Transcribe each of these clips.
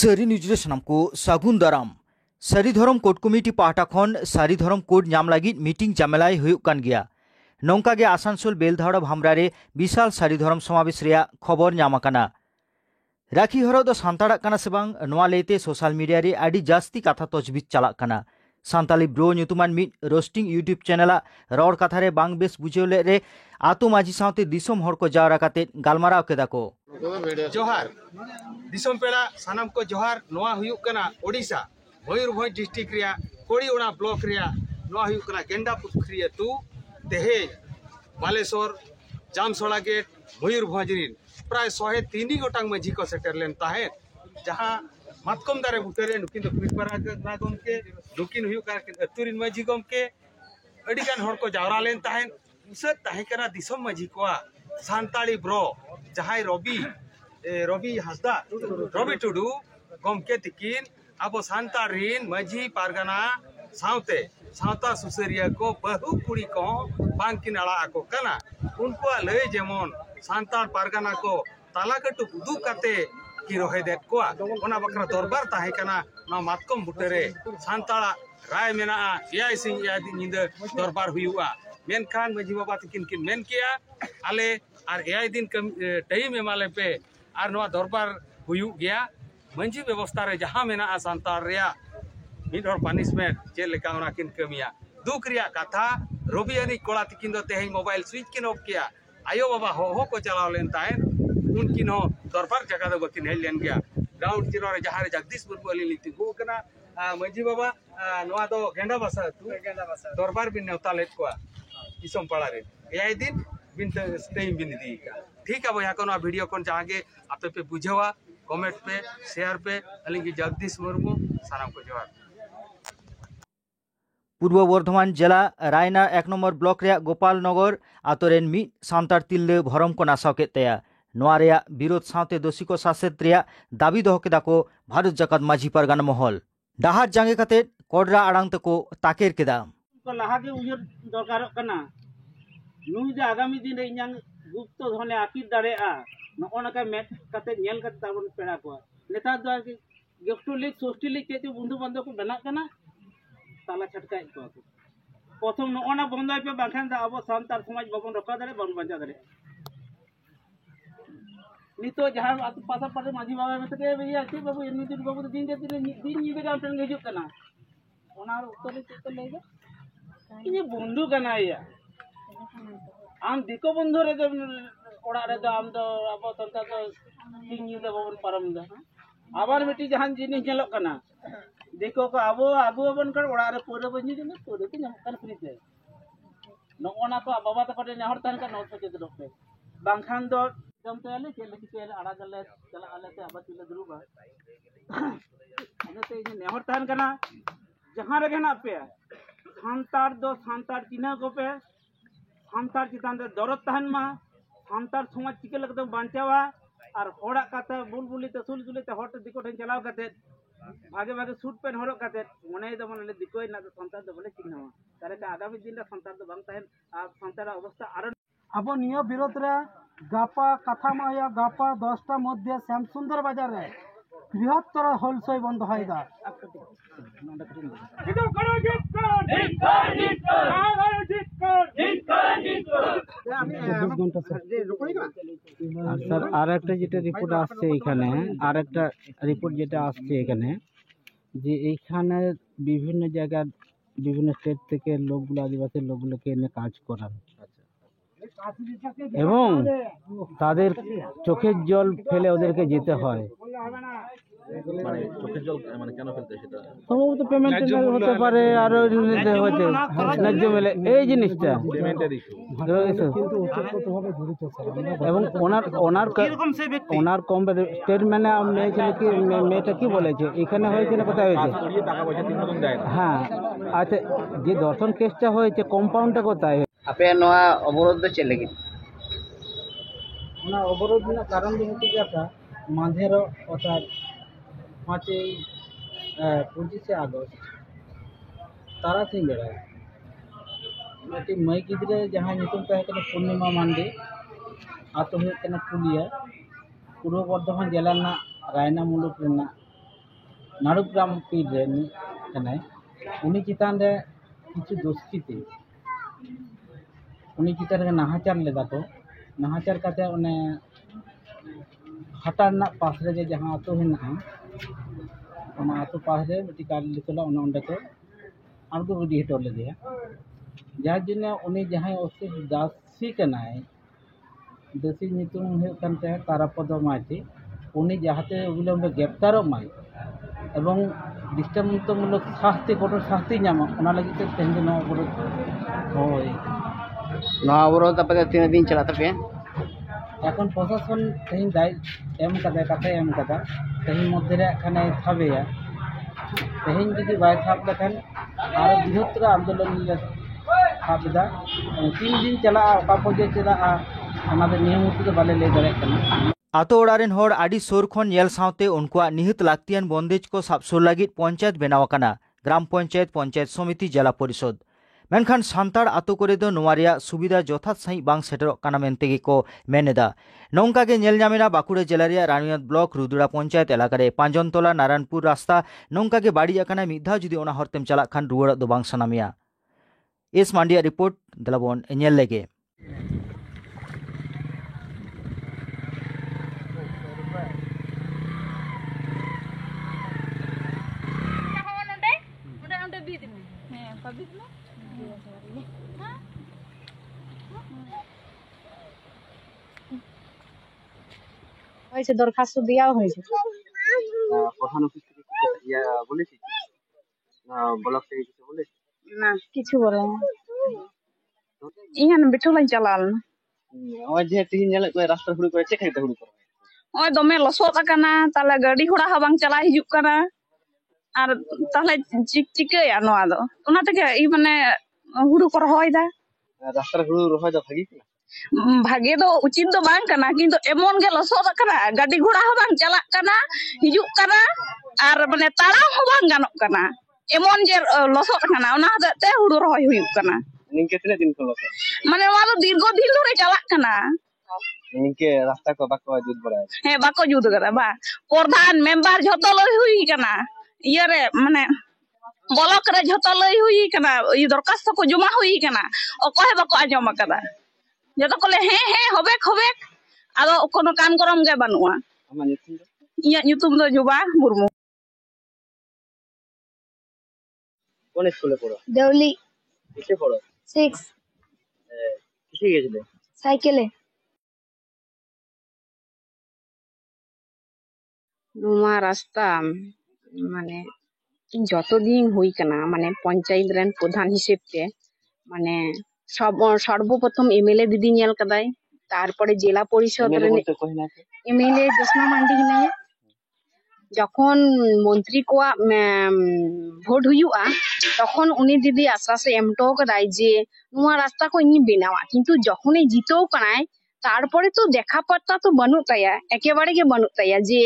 सारी न्यूज रे सानाम को सागुन दाराम सारी धरम कोड कमिटी पाहटा खन सारी धरम कोड नाम लगी मीटिंग जामेलाई हुयुक कान गया नौका गे आसानसोल बेलधाड़ा भामरा रे विशाल सारी धरम समावेश रेया खबर नाम आकाना राखी हरद दो सान्ताड़ा काना से बांग नोआ लेते सोशल मीडिया रे आडी जास्ती कथा तजबिज चलाक काना सान्ताली ब्रो ᱧᱩᱛᱩᱢᱟᱱ मिट रोस्टिंग यूट्यूब चैनल रड़ कथा रे बांग बेस बुझेवले रे आतो माझी सावते दिसम हर को जावरा काते गालमाराव केदा को जोहार दिसम पेड़ा सानाम को जोहार नोआ हुयुक कना ओडिशा मयूरभंज डिस्ट्रिक्ट रिया कोड़ीओड़ा ब्लॉक रिया नोआ हुयुक कना गेंडा पुखरी अतु तेहे बालेश्वर जामसोड़ा गेट मयूरभंज रिन प्राय 103 गोटांग माझी को सेटर लेन ताहे जहां मातकम दारे बुटेरे नुकिन दो पिरपारा नागम के नुकिन हुयुक कना अतुरिन माझी गम के अडिगान हर को जावरा लेन ताहे उसत ताहे कना दिसम माझी को सान्ताली ब्रो जहां रवि हासदा रवि टुडू गमके तिकिन अब सान्तारिन माझी पारगाना सावते सावता सुसरिया को बहु कुड़ी को बांकिन अड़ा को कना उनको लय जेमन सान्तार पारगाना को तालाकटु उदू काते की रोहे देत को ओना बकरा दरबार ताहे कना ना मातकम बुटेरे सान्ताड़ा राय मेना एआई सिंह या निंद दरबार हुआ मेनखान माझी बाबा तिकिन किन मेन किया आले और एआई दिन टाइम एमाले पे और नवा दरबार हुयु गया मंजी व्यवस्था रे जहां मेना सान्तार रेया मिड हर पनिशमेंट चे लेका ओना किन कमिया दुख रिया कथा रबियानी कोड़ा तिकिन दो तेहे मोबाइल स्विच किन ऑफ किया आयो बाबा हो को चलाव लेन ताहे उनकिन हो दरबार जगह दो बकिन हेल लेन गया ग्राउंड जीरो रे जहां रे जगदीश मुर्मू अली लिति गो कना मंजी बाबा नवा दो गेंडा बसा दरबार बिन नेवता लेत को इसम पड़ा रे एआई दिन बिन टाइम बिन दी का ठीक है भैया को वीडियो को जहाँ आपे पे बुझेवा कमेंट पे शेयर पे अलिंगी जगदीश मुर्मू साराम को जोहार पूर्व बर्धमान जिला रायना 1 नम्बर ब्लॉक रे गोपाल नगर आतोरेन मी सान्तार तिल्ले भरम को नासाव के तया नोआ रे विरोध सावते दोषी को शासित रे दाबी दो केदा को भारत जगत माझी परगाना महल डाहार जांगे कते कोडरा आड़ांग तको ताकेर केदा को लाहा के उयर दरकार कना नुई जे आगामी दिन रे इᱧang गुप्त धने आकिर दाड़ेआ नका मेट कते नेल कते ताबन पेड़ा को नेता दो गेफ्टो लीग सोस्टी लीग के बंधु बांधव को बना कना ताला छटकाय को प्रथम नोना बंदाय पे बाखान दा अब सान्तार समाज बाबन रखा दारे बन बंजा दारे नितो जहां पासा पासे माझी बाबा में के भैया के बाबू एनुदी बाबू दिन के दिन निबे गाम टन गेजु कना ओनार उत्तर चित लेगा ये बंधु कना या आम दिको बंधु रे ओड़ा रे दो आम दो अब तंता तो तीन दे बबन परम दा आबार बेटी जहां जिनिस नेलो कना देखो को अब आगु बन कर ओड़ा रे पूरे बनि दिन पूरे के नम कन फ्री से नोना को बाबा तो कटे नेहर तन का नौ सके दो पे बांखान दो जम तो आले के लकी के आड़ा गले चला आले ते अब तिले दुरुबा अनते इन नेहर तन कना जहां रे गना पे सान्तार दो सान्तार चिन्ह को पे सान्तार चितान दरद तहन मा सान्तार समाज चिके लगदम बांचावा और होड़ा काता बुलबुली ते सुलसुली ते हट दिको ठन चलाव काते भागे भागे सूट पेन हरक काते मने दो मनले दिकोय ना सान्तार दो बोले चिन्हवा तारे का आगामी दिन रे सान्तार दो बांग तहन आ सान्तार अवस्था आरो अब नियो विरोध रे गापा कथा माया गापा 10टा मध्य श्यामसुंदर बाजार रे बृहत्तर होलसेल बंद होइदा सर आरेकटा जेटा रिपोर्ट आसছে এখানে আরেকটা রিপোর্ট যেটা আসছে এখানে যে এইখানে বিভিন্ন জায়গার বিভিন্ন স্টেট থেকে লোকগুলো আদিবাসী লোকগুলোকে এনে কাজ করান এবং তাদের চোখের জল ফেলে ওদেরকে যেতে হয় মানে চোখের জল মানে কেন ফেলতে সেটা সম্ভবত পেমেন্ট হতে পারে আর হচ্ছে ন্যায্য মেলে এই জিনিসটা পেমেন্টের ইস্যু কিন্তু ওতপ্রোতভাবে জড়িত এবং ওনার কম স্টেটমেন্টে আমি কি মেয়েটা কি বলেছে এখানে হয়েছে না কোথায় হয়েছে টাকা পয়সা ঠিক মতন দেয় না হ্যাঁ আচ্ছা যে দর্শন কেসটা হয়েছে কম্পাউন্ডটা কোথায় আপে নয়া অবরোধ চলে গেল ওনা অবরোধ না কারণ হচ্ছে কি একটা মাঝের কথা 25 আগস্ট तारासिंह बेड़ा मिट्टी मई गिद्रे जहाँ पूर्णिमा मांडे आतो पुलिया पूर्व बर्धमान जिला रायना मुलुक नारुग्राम पीर रेन कनाय उनी चितान रे किछु दुष्कृति उनी चितान रे नाहाचार लेदा को नाहाचार काते उन्हें हटार ना पास रे जहां आतो हेना ओना आतो पास रे मिटी कार लिखला ओना ओंडे को आरगो गिडी हेटो ले दिया जार जने उनी जहां ओसे दासी कनाय दोषी नितुम हुए कानते तारापद माइती उनी जहाते उगले ग्रेप्तार माय एवं दृष्टान्तमूलक शास्ति कठोर शास्ति नामा ओना लगी ते तेहन दिन अवरोध होय नवा अवरोध आपके 3 दिन चला तपे এখন প্রশাসন তেহিন দায় এম কাতে তেহিন মধ্যে রে এখানে থাবেয়া তেহিন যদি বাই থাপ লেখান আর বৃহত্তর আন্দোলন থাকদা 3 दिन चला ओका पजे चला আমাদের নিয়মিত বালে লে দাঁড়ায় কেন आतो ओड़ारेन होड़ आडी सोर खन नेल सावते उनकुआ निहित लाक्तियान बंदेज को साबसुर लागित पंचायत बेनावाकाना ग्राम पंचायत पंचायत समिति जिला परिषद मेनखान सान्ताड़ आतो करे दो नोवा रेया सुविधा जथात सही बांग सेटरोग काना मेनतेगे को मेनेदा नौकागे नेल ᱧᱟᱢᱮᱱᱟ बाकुड़ा जिला रेया रानीनाथ ब्लॉक रुदुड़ा पंचायत एलाका रे पांजनतला नारायणपुर रास्ता नौकागे बाड़ी आकाना मिधा जुदी ओना हरतेम चलाक खान रुवाड़ाग दो बांग सानामिया एस मांडिया रिपोर्ट दलाबन नेल लेगे হয়েছে দরখাস্ত দেওয়া হয়েছে প্রধান অফিস থেকে ইয়া বলেছি ব্লক থেকে কিছু বলেছি না কিছু বলে না ইহান বেঠলাইন চালাল ওই যে তিন জেলা রাস্তা হুড়ি করে চেক খাইতে হুড়ি করে ওই দমে লসত আকানা তাহলে গাড়ি ঘোড়া হ্যাঁ বাং চালা হিজুক কানা আর তাহলে চিকায়া নোয়া দো ওনা থেকে ই মানে হুড়ু কর হয় দা রাস্তার হুড়ি রহয় দা ভাগি কি भागे दो उचित दो बांग कना किंतु एमन गे लसोद कना गाड़ी घोड़ा हो बांग चलाक कना हिजुक कना आर माने ताड़ाम हो बांग गानोक कना एमन जे लसोद कना ओना हते हुड़ु रहय हुयुक कना निंके तिना दिन को लसो माने ओना दो दीर्घ दिन धरे चलाक कना निंके रास्ता को बाको जुद बड़ा हे बाको जुद कदा बा प्रधान मेंबर झतो लय हुई कना इया रे माने ब्लॉक रे झतो लय हुई कना इ दरखास्त को जमा हुई कना ओकहे बाको आजम कदा जतो कोले हे होबेक आदो कोनो काम करम गे बानुआ आमा नितुम दो इया नितुम दो जुबा मुर्मू কোন স্কুলে পড়ো देवली কিসে পড়ো 6 কিসে গেছিলে সাইকেলে নুমা রাস্তা মানে যতদিন হই কানা মানে পঞ্চায়েত রেন প্রধান হিসেবে মানে সর্বপ্রথম এমএলএ দিদি নেল কাদাই তারপরে জেলা পরিষদ এমএলএ জোসনা মান্ডি হিনায় যখন মন্ত্রী কোয়া ভোট হুয়ুয়া তখন উনি দিদি আশ্বাসে এমটো কাদাই যে নোয়া রাস্তা কো ইনি বেনাওয়া কিন্তু যখন এই জিতেও কানায় তারপরে তো দেখা পাত্তা তো বানুক তাইয়া একেবারে গে বানুক তাইয়া যে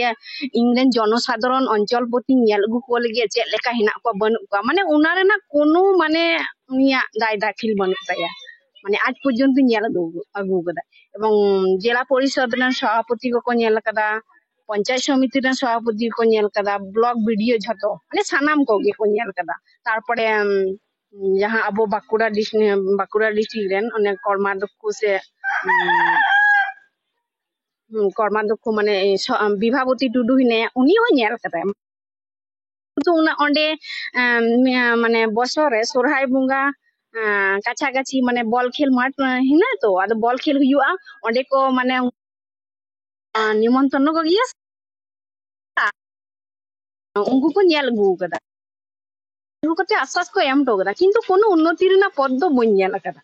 ইংরেজ জনসাধারণ অঞ্চল প্রতি নেল গু কো লাগে চেক লেখা হিনা কো বানুক কা মানে উনারে না কোনো মানে উনিয়া দায় দাখিল বানুক তাইয়া মানে আজ পর্যন্ত নেল আগু কাদা এবং জেলা পরিষদ রেন সভাপতি को नेल कदा पंचायत समिति রেন सभापति को नेल कदा ब्लॉक वीडियो झतो মানে সানাম को गे को नेल कदा তারপরে जहां अब बाकुड़ा डिस्ट्रिक्ट रेन अने कर्माध्यक्ष से कर्माध्यक्ष माने विभावती टुडू हिने उनी हो नेल कदा तो उना ओंडे माने बसरे सोरहाय बुंगा काछा काछी माने बॉल खेल माठ हिना तो आदो बॉल खेल हुयुआ ओंडे को माने निमंत्रण को गिया उनको को नेल गु कदा उनको ते आश्वास को एम तो कदा किंतु कोनो उन्नति रेना पद दो बन नेल कदा